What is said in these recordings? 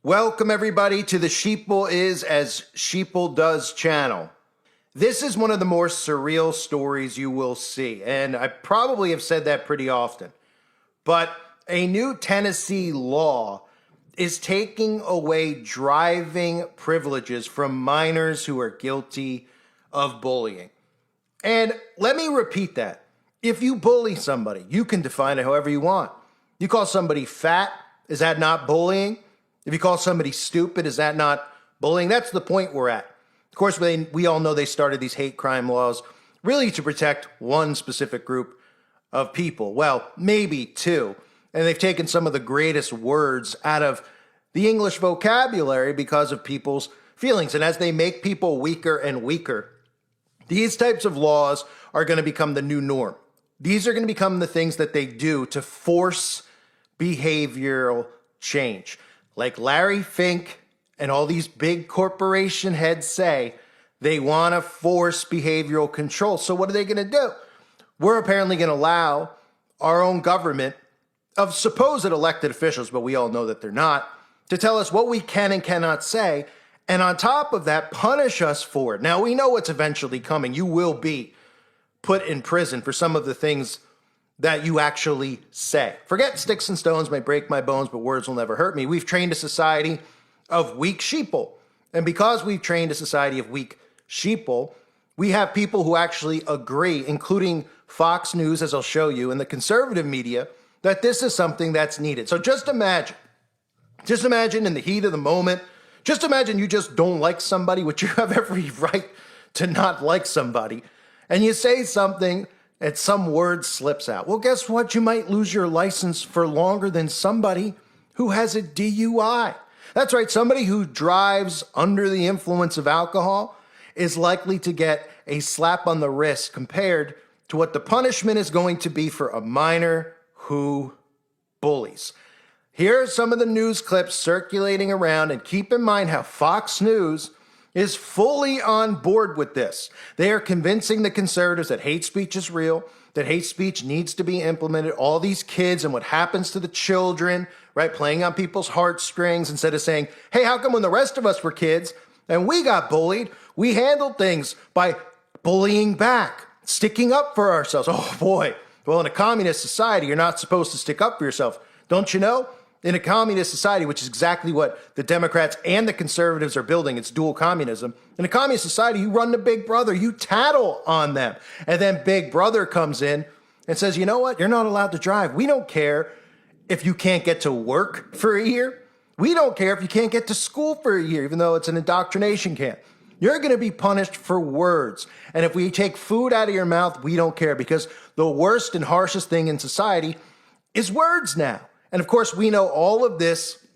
Welcome everybody to the Sheeple is as Sheeple does channel. This is one of the more surreal stories you will see, and I probably have said that pretty often. But a new Tennessee law is taking away driving privileges from minors who are guilty of bullying. And let me repeat that. If you bully somebody, you can define it however you want. You call somebody fat, is that not bullying? If you call somebody stupid, is that not bullying? That's the point we're at. Of course, we all know they started these hate crime laws really to protect one specific group of people. Well, maybe two. And they've taken some of the greatest words out of the English vocabulary because of people's feelings. And as they make people weaker and weaker, these types of laws are going to become the new norm. These are going to become the things that they do to force behavioral change. Like Larry Fink and all these big corporation heads say, they want to force behavioral control. So what are they going to do? We're apparently going to allow our own government of supposed elected officials, but we all know that they're not, to tell us what we can and cannot say, and on top of that, punish us for it. Now, we know what's eventually coming. You will be put in prison for some of the things that you actually say. Forget sticks and stones may break my bones, but words will never hurt me. We've trained a society of weak sheeple. And because we've trained a society of weak sheeple, we have people who actually agree, including Fox News, as I'll show you, and the conservative media, that this is something that's needed. So just imagine in the heat of the moment, just imagine you just don't like somebody, which you have every right to not like somebody, and you say something and some word slips out. Well, guess what? You might lose your license for longer than somebody who has a DUI. That's right. Somebody who drives under the influence of alcohol is likely to get a slap on the wrist compared to what the punishment is going to be for a minor who bullies. Here are some of the news clips circulating around, and keep in mind how Fox News is fully on board with this. They are convincing the conservatives that hate speech is real, that hate speech needs to be implemented. All these kids and what happens to the children, right, playing on people's heartstrings instead of saying, hey, how come when the rest of us were kids and we got bullied, we handled things by bullying back, sticking up for ourselves. Oh, boy. Well, in a communist society, you're not supposed to stick up for yourself. Don't you know? In a communist society, which is exactly what the Democrats and the conservatives are building, it's dual communism. In a communist society, you run to Big Brother, you tattle on them. And then Big Brother comes in and says, you know what? You're not allowed to drive. We don't care if you can't get to work for a year. We don't care if you can't get to school for a year, even though it's an indoctrination camp. You're going to be punished for words. And if we take food out of your mouth, we don't care, because the worst and harshest thing in society is words now. And of course, we know all of this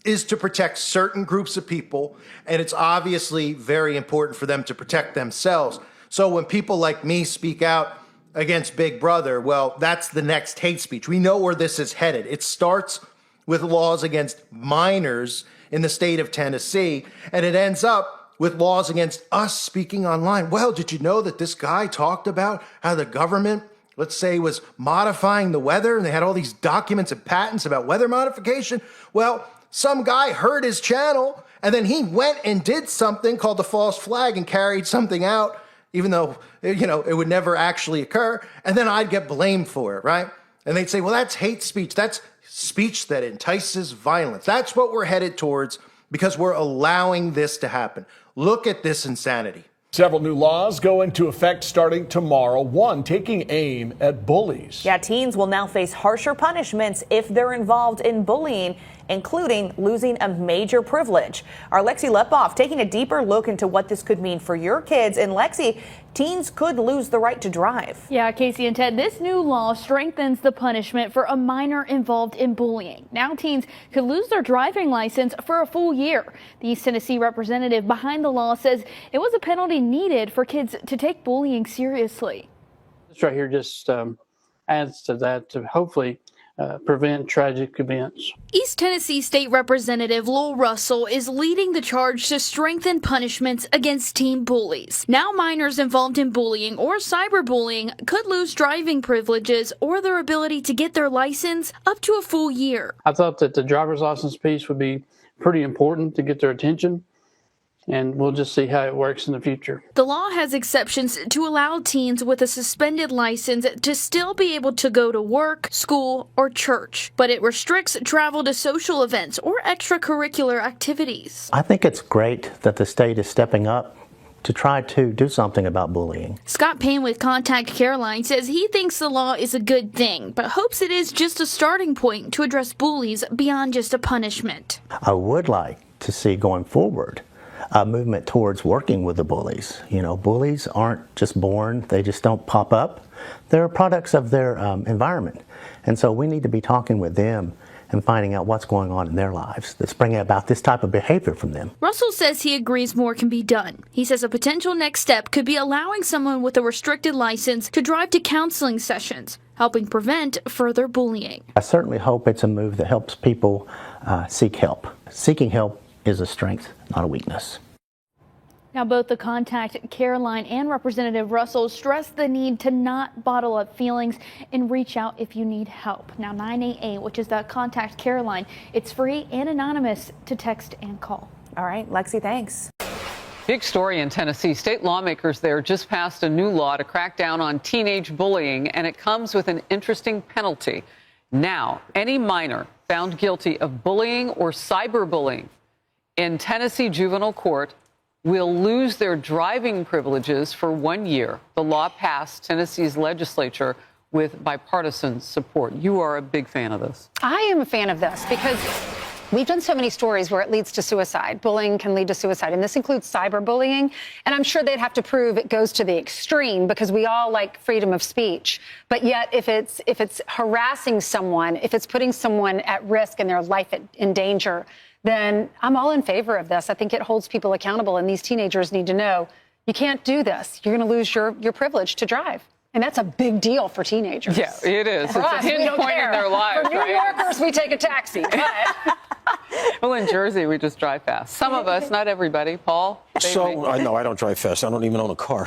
is to protect certain groups of people, and it's obviously very important for them to protect themselves. So when people like me speak out against Big Brother, well, that's the next hate speech. We know where this is headed. It starts with laws against minors in the state of Tennessee, and it ends up with laws against us speaking online. Well, did you know that this guy talked about how the government, let's say, was modifying the weather, and they had all these documents and patents about weather modification? Well, some guy heard his channel, and then he went and did something called the false flag and carried something out, even though, it would never actually occur, and then I'd get blamed for it, right? And they'd say, well, that's hate speech. That's speech that entices violence. That's what we're headed towards because we're allowing this to happen. Look at this insanity. Several new laws go into effect starting tomorrow, one taking aim at bullies. Yeah, teens will now face harsher punishments if they're involved in bullying, including losing a major privilege. Our Lexi Lepoff taking a deeper look into what this could mean for your kids. And Lexi, teens could lose the right to drive. Yeah, Casey and Ted, this new law strengthens the punishment for a minor involved in bullying. Now teens could lose their driving license for a full year. The East Tennessee representative behind the law says it was a penalty needed for kids to take bullying seriously. This right here just adds to that to hopefully prevent tragic events. East Tennessee State Representative Lowell Russell is leading the charge to strengthen punishments against teen bullies. Now minors involved in bullying or cyberbullying could lose driving privileges or their ability to get their license up to a full year. I thought that the driver's license piece would be pretty important to get their attention. And we'll just see how it works in the future. The law has exceptions to allow teens with a suspended license to still be able to go to work, school, or church, but it restricts travel to social events or extracurricular activities. I think it's great that the state is stepping up to try to do something about bullying. Scott Payne with Contact Careline says he thinks the law is a good thing, but hopes it is just a starting point to address bullies beyond just a punishment. I would like to see going forward a movement towards working with the bullies. You know, bullies aren't just born, they just don't pop up. They're products of their environment. And so we need to be talking with them and finding out what's going on in their lives that's bringing about this type of behavior from them. Russell says he agrees more can be done. He says a potential next step could be allowing someone with a restricted license to drive to counseling sessions, helping prevent further bullying. I certainly hope it's a move that helps people seek help. Seeking help is a strength, not a weakness. Now, both the Contact Careline and Representative Russell stress the need to not bottle up feelings and reach out if you need help. Now, 988, which is the Contact Careline, it's free and anonymous to text and call. All right, Lexi, thanks. Big story in Tennessee. State lawmakers there just passed a new law to crack down on teenage bullying, and it comes with an interesting penalty. Now, any minor found guilty of bullying or cyberbullying in Tennessee juvenile court will lose their driving privileges for 1 year. The law passed Tennessee's legislature with bipartisan support. You are a big fan of this. I am a fan of this because we've done so many stories where it leads to suicide. Bullying can lead to suicide, and this includes cyberbullying. And I'm sure they'd have to prove it goes to the extreme because we all like freedom of speech. But yet, if it's harassing someone, if it's putting someone at risk and their life in danger, then I'm all in favor of this. I think it holds people accountable, and these teenagers need to know you can't do this. You're going to lose your privilege to drive. And that's a big deal for teenagers. Yeah, it is. For it's us, a hinge point in their lives. For New Yorkers, we take a taxi. But Well, in Jersey, we just drive fast. Some of us, not everybody. Paul? So, I know I don't drive fast. I don't even own a car.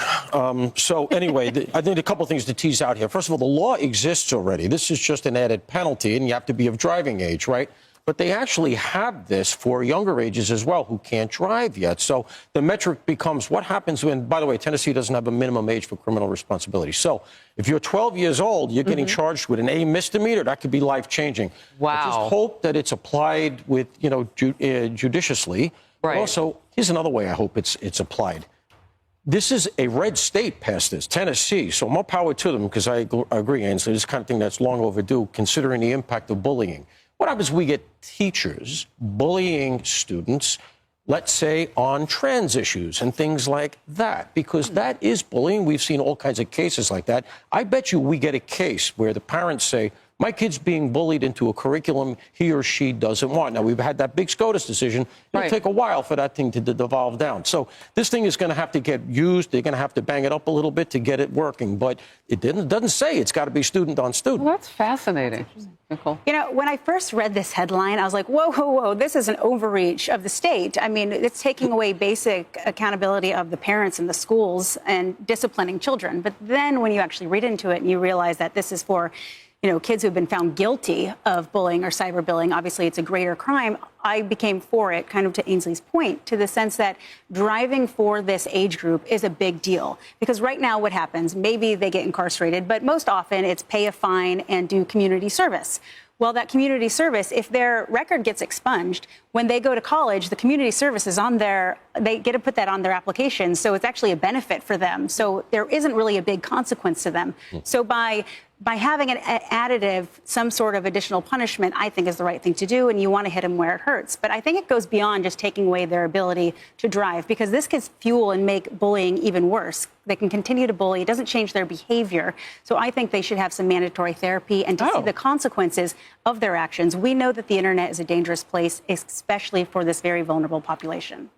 So anyway, I think a couple of things to tease out here. First of all, the law exists already. This is just an added penalty, and you have to be of driving age, right? But they actually have this for younger ages as well who can't drive yet. So the metric becomes what happens when, by the way, Tennessee doesn't have a minimum age for criminal responsibility. So if you're 12 years old, you're getting charged with an A misdemeanor. That could be life-changing. Wow. I just hope that it's applied with, judiciously. Right. Also, here's another way I hope it's applied. This is a red state passed this, Tennessee, so more power to them because I agree, Ainsley, this kind of thing that's long overdue considering the impact of bullying. What happens if we get teachers bullying students, let's say, on trans issues and things like that? Because that is bullying. We've seen all kinds of cases like that. I bet you we get a case where the parents say, my kid's being bullied into a curriculum he or she doesn't want. Now, we've had that big SCOTUS decision. It'll take a while for that thing to devolve down. So this thing is going to have to get used. They're going to have to bang it up a little bit to get it working. But it doesn't say it's got to be student on student. Well, that's fascinating. Nicole? You know, when I first read this headline, I was like, whoa, whoa, whoa, this is an overreach of the state. I mean, it's taking away basic accountability of the parents and the schools and disciplining children. But then when you actually read into it and you realize that this is for kids who've been found guilty of bullying or cyberbullying, obviously it's a greater crime. I became for it, kind of to Ainsley's point, to the sense that driving for this age group is a big deal. Because right now what happens, maybe they get incarcerated, but most often it's pay a fine and do community service. Well, that community service, if their record gets expunged, when they go to college, the community service is on they get to put that on their application. So it's actually a benefit for them. So there isn't really a big consequence to them. So by having an additive, some sort of additional punishment, I think is the right thing to do, and you want to hit them where it hurts. But I think it goes beyond just taking away their ability to drive, because this could fuel and make bullying even worse. They can continue to bully. It doesn't change their behavior. So I think they should have some mandatory therapy and to see the consequences of their actions. We know that the internet is a dangerous place, especially for this very vulnerable population.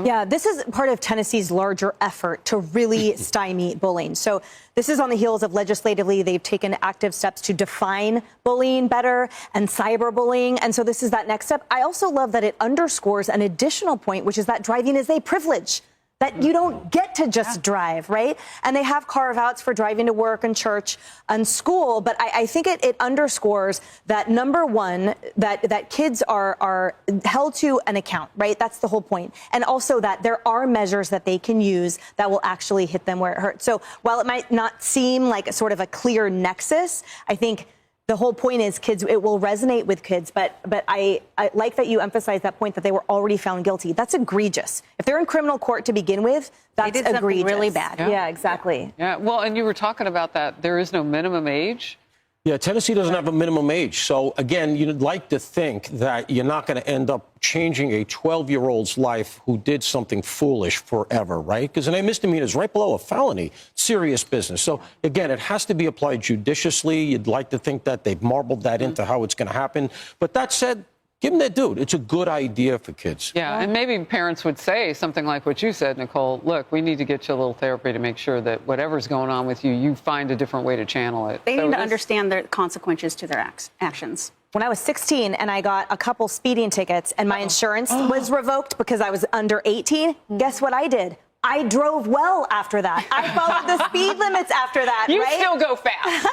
Yeah, this is part of Tennessee's larger effort to really stymie bullying. So this is on the heels of legislatively, they've taken active steps to define bullying better and cyberbullying. And so this is that next step. I also love that it underscores an additional point, which is that driving is a privilege. that you don't get to just drive, right? And they have carve-outs for driving to work and church and school. But I think it underscores that, number one, that kids are held to an account, right? That's the whole point. And also that there are measures that they can use that will actually hit them where it hurts. So while it might not seem like a sort of a clear nexus, I think the whole point is kids, it will resonate with kids, but I like that you emphasize that point that they were already found guilty. That's egregious. If they're in criminal court to begin with, that's they did egregious. really bad. Yeah, exactly. Yeah, well, and you were talking about that. There is no minimum age. Yeah, Tennessee doesn't have a minimum age. So, again, you'd like to think that you're not going to end up changing a 12-year-old's life who did something foolish forever, right? Because a misdemeanor is right below a felony. Serious business. So, again, it has to be applied judiciously. You'd like to think that they've marbled that into how it's going to happen. But that said, give them their due. It's a good idea for kids. Yeah, and maybe parents would say something like what you said, Nicole. Look, we need to get you a little therapy to make sure that whatever's going on with you, you find a different way to channel it. They need to understand the consequences to their actions. When I was 16 and I got a couple speeding tickets and my insurance was revoked because I was under 18, guess what I did? I drove well after that. I followed the speed limits after that, You right? still go fast.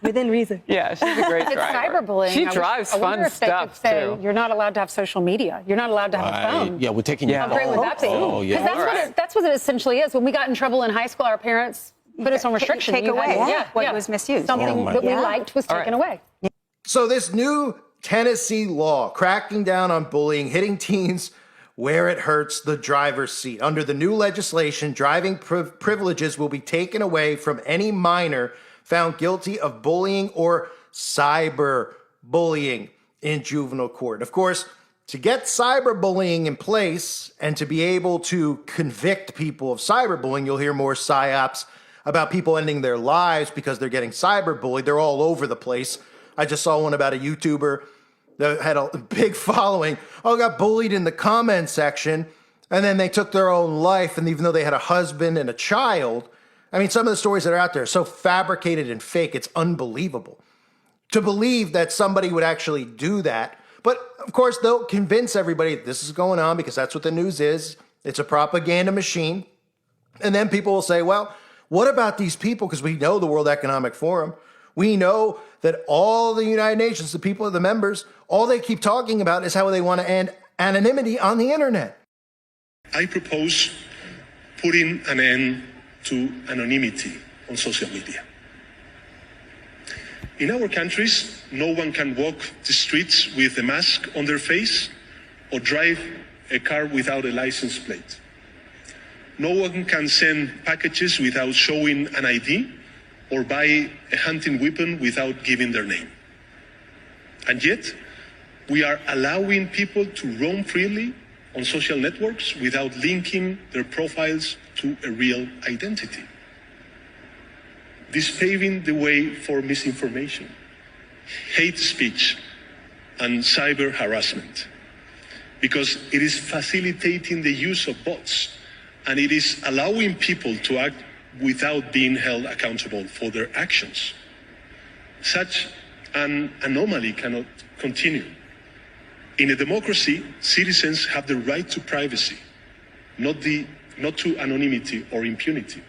Within reason. Yeah, she's a great It's driver. cyberbullying. She drives I wonder fun if they could stuff, say too. you're not allowed to have social media. You're not allowed to have a phone. Yeah, we're taking your How great would that be? Oh, yeah. Because that's what it essentially is. When we got in trouble in high school, our parents put us on restriction. Take away what was misused. Something that we liked was taken away. So this new Tennessee law cracking down on bullying, hitting teens where it hurts, the driver's seat. Under the new legislation, driving privileges will be taken away from any minor found guilty of bullying or cyberbullying in juvenile court. Of course, to get cyberbullying in place and to be able to convict people of cyberbullying, you'll hear more psyops about people ending their lives because they're getting cyberbullied. They're all over the place. I just saw one about a YouTuber that had a big following, got bullied in the comment section, and then they took their own life, and even though they had a husband and a child, I mean, some of the stories that are out there are so fabricated and fake, it's unbelievable. To believe that somebody would actually do that, but of course, they'll convince everybody this is going on because that's what the news is. It's a propaganda machine. And then people will say, well, what about these people? Because we know the World Economic Forum. We know that all the United Nations, the people, the members, all they keep talking about is how they want to end anonymity on the internet. I propose putting an end to anonymity on social media. In our countries, no one can walk the streets with a mask on their face or drive a car without a license plate. No one can send packages without showing an ID or buy a hunting weapon without giving their name. And yet, we are allowing people to roam freely on social networks without linking their profiles to a real identity. This paving the way for misinformation, hate speech, and cyber harassment, because it is facilitating the use of bots, and it is allowing people to act without being held accountable for their actions. Such an anomaly cannot continue. In a democracy, citizens have the right to privacy, not to anonymity or impunity,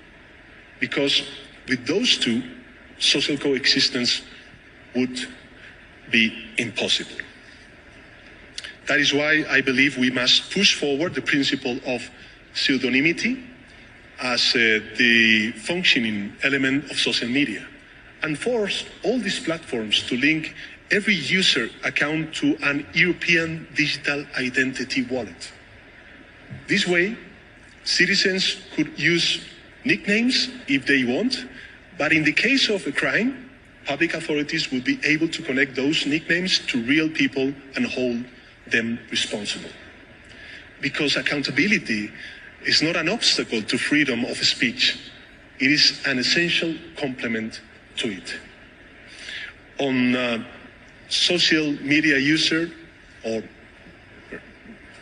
because with those two, social coexistence would be impossible. That is why I believe we must push forward the principle of pseudonymity as the functioning element of social media, and force all these platforms to link every user account to an European digital identity wallet. This way, citizens could use nicknames if they want, but in the case of a crime, public authorities would be able to connect those nicknames to real people and hold them responsible. Because accountability is not an obstacle to freedom of speech. It is an essential complement to it. On social media user, or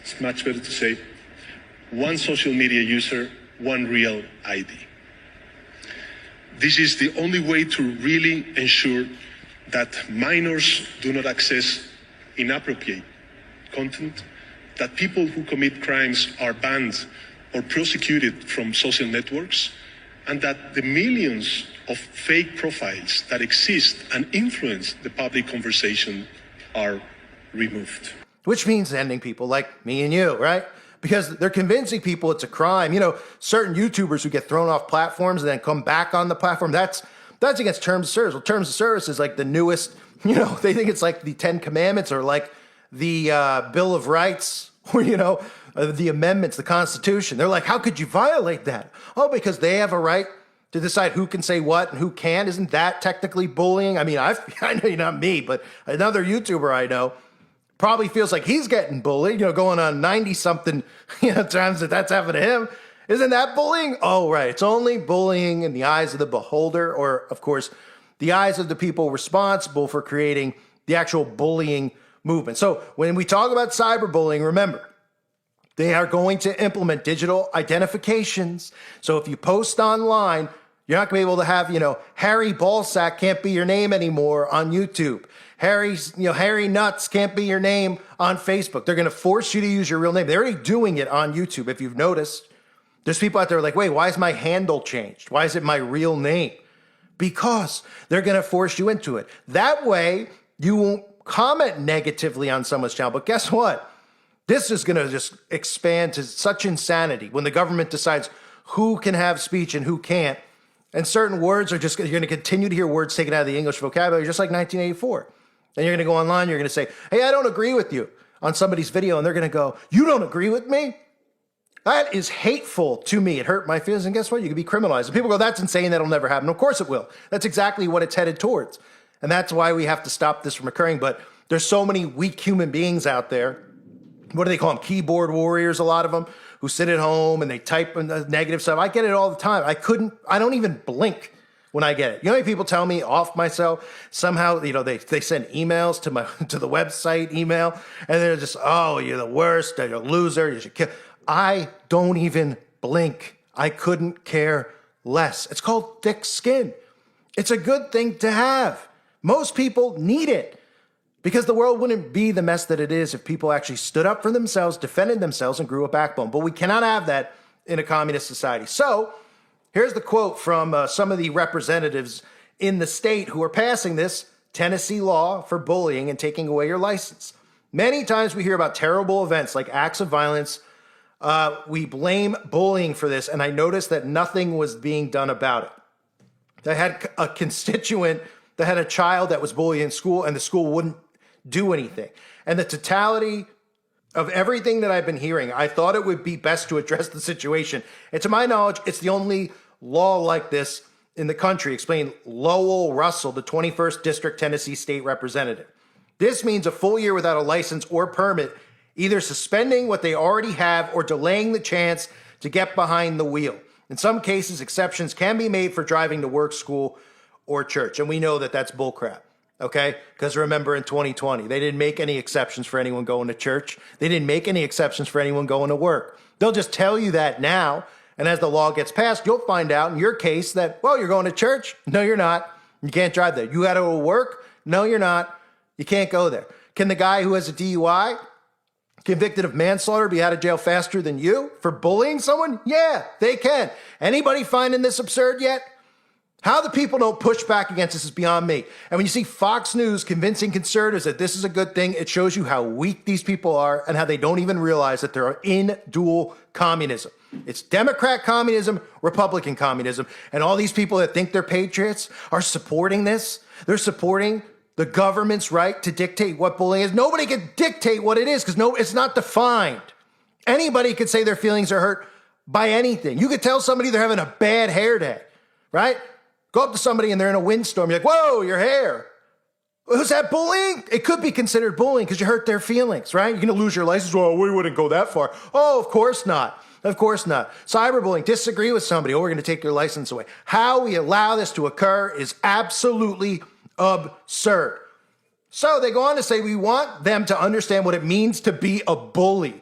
it's much better to say, one social media user, one real ID. This is the only way to really ensure that minors do not access inappropriate content, that people who commit crimes are banned or prosecuted from social networks, and that the millions of fake profiles that exist and influence the public conversation are removed. Which means ending people like me and you, right? Because they're convincing people it's a crime. You know, certain YouTubers who get thrown off platforms and then come back on the platform, that's against terms of service. Well, terms of service is like the newest, you know, they think it's like the 10 Commandments or like the Bill of Rights or, you know, the amendments, the Constitution. They're like, how could you violate that? Oh, because they have a right to decide who can say what and who can't. Isn't that technically bullying? I mean, I know you're not me, but another YouTuber I know probably feels like he's getting bullied, you know, going on 90-something, you know, times that's happened to him. Isn't that bullying? Oh, right. It's only bullying in the eyes of the beholder or, of course, the eyes of the people responsible for creating the actual bullying movement. So when we talk about cyberbullying, remember, they are going to implement digital identifications. So if you post online, you're not going to be able to have, you know, Harry Ballsack can't be your name anymore on YouTube. Harry Nuts can't be your name on Facebook. They're going to force you to use your real name. They're already doing it on YouTube. If you've noticed, there's people out there like, wait, why is my handle changed? Why is it my real name? Because they're going to force you into it. That way, you won't comment negatively on someone's channel. But guess what? This is going to just expand to such insanity when the government decides who can have speech and who can't. And certain words are just, you're going to continue to hear words taken out of the English vocabulary, just like 1984. Then you're going to go online, you're going to say, hey, I don't agree with you on somebody's video. And they're going to go, you don't agree with me? That is hateful to me. It hurt my feelings. And guess what? You could be criminalized. And people go, that's insane. That'll never happen. Of course it will. That's exactly what it's headed towards. And that's why we have to stop this from occurring. But there's so many weak human beings out there. What do they call them? Keyboard warriors, a lot of them, who sit at home and they type negative stuff. I get it all the time. I don't even blink when I get it. You know how many people tell me off myself? Somehow, you know, they send emails to the website email, and they're just, oh, you're the worst, you're a loser, you should kill. I don't even blink. I couldn't care less. It's called thick skin. It's a good thing to have. Most people need it because the world wouldn't be the mess that it is if people actually stood up for themselves, defended themselves, and grew a backbone. But we cannot have that in a communist society. So here's the quote from some of the representatives in the state who are passing this Tennessee law for bullying and taking away your license. Many times we hear about terrible events like acts of violence. We blame bullying for this, and I noticed that nothing was being done about it. I had a constituent that had a child that was bullied in school, and the school wouldn't do anything. And the totality of everything that I've been hearing, I thought it would be best to address the situation. And to my knowledge, it's the only law like this in the country, explained Lowell Russell, the 21st District Tennessee State Representative. This means a full year without a license or permit, either suspending what they already have or delaying the chance to get behind the wheel. In some cases, exceptions can be made for driving to work, school, or church. And we know that that's bullcrap. Okay? Because remember in 2020, they didn't make any exceptions for anyone going to church. They didn't make any exceptions for anyone going to work. They'll just tell you that now. And as the law gets passed, you'll find out in your case that, well, you're going to church? No, you're not. You can't drive there. You got to go to work? No, you're not. You can't go there. Can the guy who has a DUI, convicted of manslaughter, be out of jail faster than you for bullying someone? Yeah, they can. Anybody finding this absurd yet? How the people don't push back against this is beyond me. And when you see Fox News convincing conservatives that this is a good thing, it shows you how weak these people are and how they don't even realize that they're in dual communism. It's Democrat communism, Republican communism. And all these people that think they're patriots are supporting this. They're supporting the government's right to dictate what bullying is. Nobody can dictate what it is because it's not defined. Anybody could say their feelings are hurt by anything. You could tell somebody they're having a bad hair day, right? Go up to somebody and they're in a windstorm. You're like, whoa, your hair. Was that bullying? It could be considered bullying because you hurt their feelings, right? You're going to lose your license. Well, we wouldn't go that far. Oh, of course not. Of course not. Cyberbullying, disagree with somebody. Oh, we're going to take your license away. How we allow this to occur is absolutely absurd. So they go on to say we want them to understand what it means to be a bully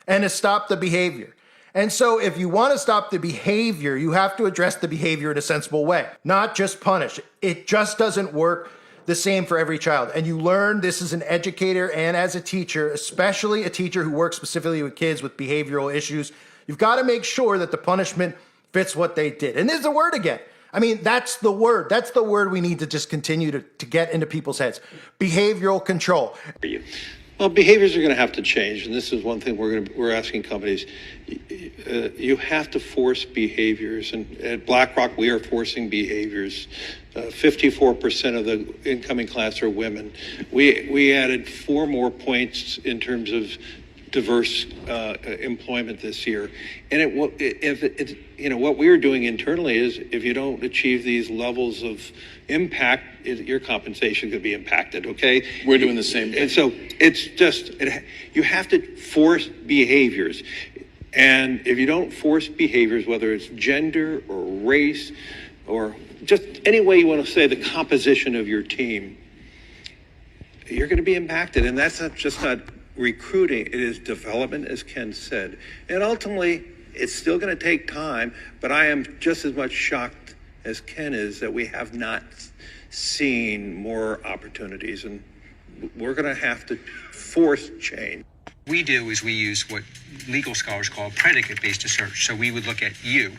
and to stop the behavior. And so if you want to stop the behavior, you have to address the behavior in a sensible way, not just punish. It just doesn't work the same for every child. And you learn this as an educator and as a teacher, especially a teacher who works specifically with kids with behavioral issues. You've got to make sure that the punishment fits what they did. And there's the word again. I mean, that's the word. That's the word we need to just continue to get into people's heads. Behavioral control. Well, behaviors are going to have to change, and this is one thing we're asking companies. You have to force behaviors, and at BlackRock we are forcing behaviors. 54% of the incoming class are women. We added 4 more points in terms of diverse employment this year, and what we are doing internally is if you don't achieve these levels of impact, your compensation could be impacted. Okay, we're doing the same thing. And so it's just you have to force behaviors, and if you don't force behaviors, whether it's gender or race or just any way you want to say the composition of your team, you're going to be impacted, and that's not recruiting, it is development, as Ken said. And ultimately, it's still going to take time, but I am just as much shocked as Ken is that we have not seen more opportunities, and we're going to have to force change. We do is we use what legal scholars call predicate-based search. So we would look at you,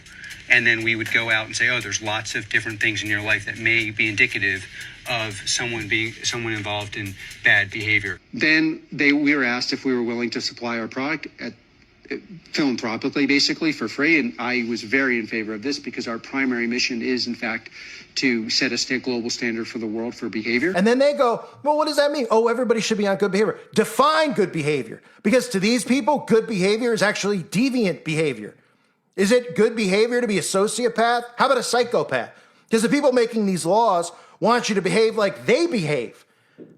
and then we would go out and say, oh, there's lots of different things in your life that may be indicative of someone involved in bad behavior. Then we were asked if we were willing to supply our product philanthropically, basically for free, and I was very in favor of this because our primary mission is, in fact, to set a global standard for the world for behavior. And then they go, well, what does that mean? Oh, everybody should be on good behavior. Define good behavior, because to these people, good behavior is actually deviant behavior. Is it good behavior to be a sociopath? How about a psychopath? Because the people making these laws want you to behave like they behave.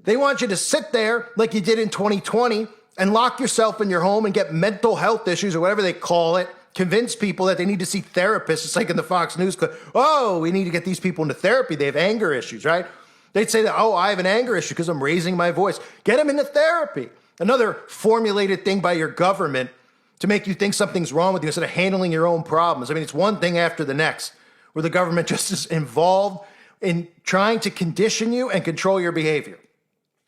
They want you to sit there like you did in 2020 and lock yourself in your home and get mental health issues or whatever they call it, convince people that they need to see therapists. It's like in the Fox News clip, oh, we need to get these people into therapy. They have anger issues, right? They'd say that, oh, I have an anger issue because I'm raising my voice. Get them into therapy. Another formulated thing by your government to make you think something's wrong with you instead of handling your own problems. I mean, it's one thing after the next where the government just is involved in trying to condition you and control your behavior,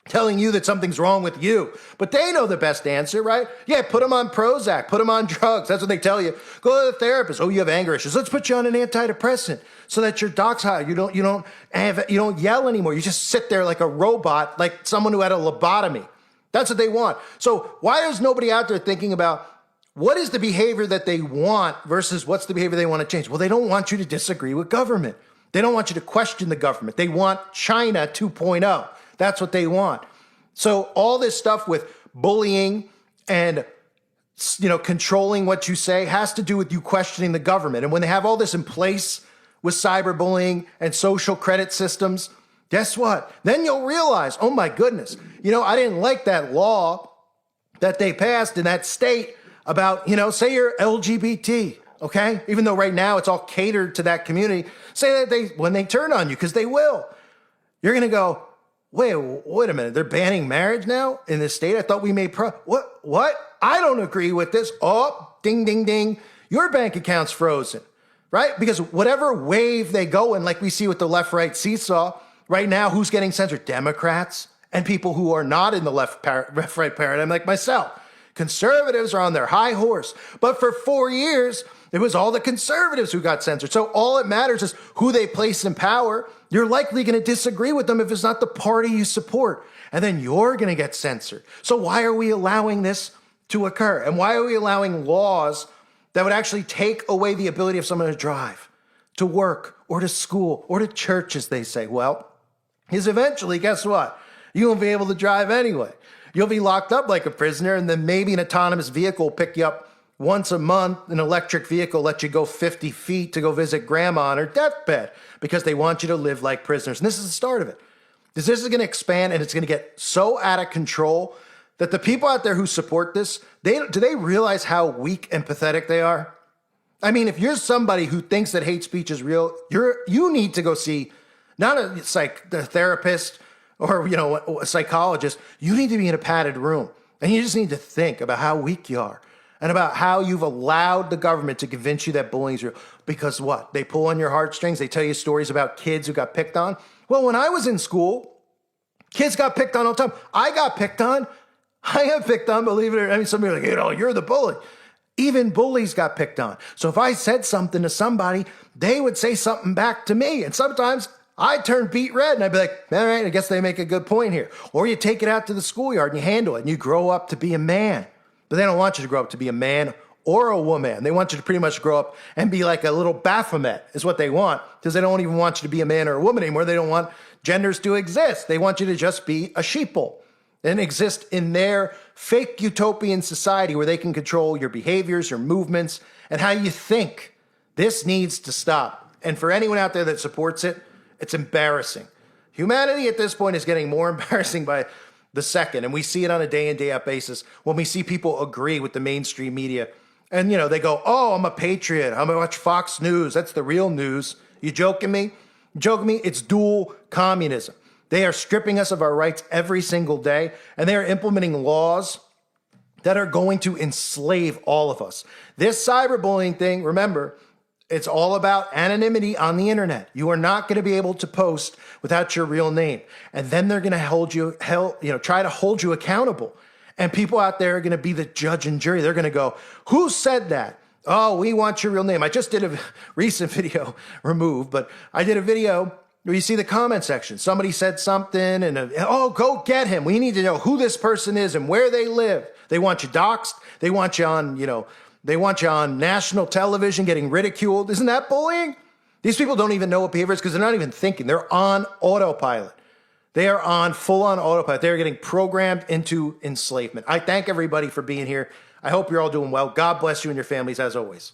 telling you that something's wrong with you. But they know the best answer, right? Yeah, put them on Prozac, put them on drugs. That's what they tell you. Go to the therapist. Oh, you have anger issues. Let's put you on an antidepressant so that your doc's high. You don't yell anymore. You just sit there like a robot, like someone who had a lobotomy. That's what they want. So why is nobody out there thinking about what is the behavior that they want versus what's the behavior they want to change? Well, they don't want you to disagree with government. They don't want you to question the government. They want China 2.0. That's what they want. So all this stuff with bullying and, controlling what you say has to do with you questioning the government. And when they have all this in place with cyberbullying and social credit systems, guess what? Then you'll realize, oh my goodness, I didn't like that law that they passed in that state about, say you're LGBT, okay? Even though right now it's all catered to that community, say that when they turn on you, because they will, you're going to go, wait a minute, they're banning marriage now in this state? I thought we made what? I don't agree with this. Oh, ding, ding, ding. Your bank account's frozen, right? Because whatever wave they go in, like we see with the left-right seesaw, right now, who's getting censored? Democrats and people who are not in the left-right paradigm, like myself. Conservatives are on their high horse. But for 4 years, it was all the conservatives who got censored. So all it matters is who they place in power. You're likely going to disagree with them if it's not the party you support. And then you're going to get censored. So why are we allowing this to occur? And why are we allowing laws that would actually take away the ability of someone to drive, to work, or to school, or to church, as they say? Well, is eventually, guess what? You won't be able to drive anyway. You'll be locked up like a prisoner, and then maybe an autonomous vehicle will pick you up once a month. An electric vehicle let you go 50 feet to go visit grandma on her deathbed because they want you to live like prisoners. And this is the start of it. This is going to expand, and it's going to get so out of control that the people out there who support this, do they realize how weak and pathetic they are? I mean, if you're somebody who thinks that hate speech is real, you need to go see not a therapist or a psychologist. You need to be in a padded room, and you just need to think about how weak you are and about how you've allowed the government to convince you that bullying is real. Because what? They pull on your heartstrings. They tell you stories about kids who got picked on. Well, when I was in school, Kids got picked on all the time. I got picked on. I got picked on, believe it or not. I mean, somebody like, you're the bully. Even bullies got picked on. So if I said something to somebody, they would say something back to me. And sometimes I'd turn beet red and I'd be like, all right, I guess they make a good point here. Or you take it out to the schoolyard and you handle it and you grow up to be a man. But they don't want you to grow up to be a man or a woman. They want you to pretty much grow up and be like a little Baphomet is what they want, because they don't even want you to be a man or a woman anymore. They don't want genders to exist. They want you to just be a sheeple and exist in their fake utopian society where they can control your behaviors, your movements, and how you think. This needs to stop. And for anyone out there that supports it, it's embarrassing. Humanity at this point is getting more embarrassing by the second, and we see it on a day in, day out basis when we see people agree with the mainstream media. And, they go, oh, I'm a patriot. I'm going to watch Fox News. That's the real news. You joking me? You joking me? It's dual communism. They are stripping us of our rights every single day, and they are implementing laws that are going to enslave all of us. This cyberbullying thing, remember, it's all about anonymity on the internet. You are not going to be able to post without your real name. And then they're going to try to hold you accountable. And people out there are going to be the judge and jury. They're going to go, who said that? Oh, we want your real name. I just did a recent video removed, but I did a video where you see the comment section. Somebody said something and, go get him. We need to know who this person is and where they live. They want you doxxed. They want you on, national television getting ridiculed. Isn't that bullying? These people don't even know what behavior is because they're not even thinking. They're on autopilot. They are on full-on autopilot. They're getting programmed into enslavement. I thank everybody for being here. I hope you're all doing well. God bless you and your families as always.